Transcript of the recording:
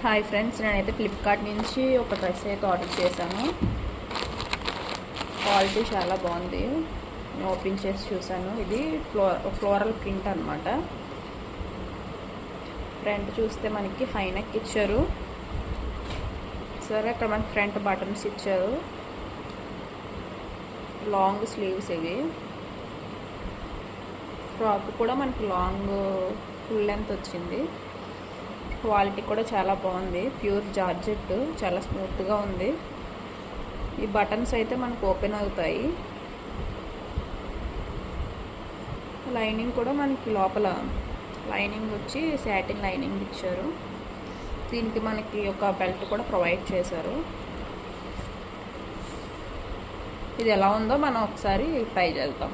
Hi friends, నేనైతే Flipkart నుంచి ఒక డ్రెస్ అయితే ఆర్డర్ చేశాను. క్వాలిటీ చాలా బాగుంది. నేను ఓపెన్ చేసి చూసాను. ఇది ఫ్లోరల్ ప్రింట్ అనమాట. ఫ్రంట్ చూస్తే మనకి హై నెక్ ఇచ్చారు. సరే, అక్కడ మనకి ఫ్రంట్ బటన్స్ ఇచ్చారు. లాంగ్ స్లీవ్స్ ఇవి. ఫ్రాక్ కూడా మనకి లాంగ్ ఫుల్ లెంత్ వచ్చింది. క్వాలిటీ కూడా చాలా బాగుంది. ప్యూర్ జార్జెట్, చాలా స్మూత్గా ఉంది. ఈ బటన్స్ అయితే మనకు ఓపెన్ అవుతాయి. లైనింగ్ కూడా మనకి లోపల లైనింగ్ వచ్చి సాటిన్ లైనింగ్ ఇచ్చారు. దీనికి మనకి ఒక బెల్ట్ కూడా ప్రొవైడ్ చేశారు. ఇది ఎలా ఉందో మనం ఒకసారి ట్రై చేద్దాం.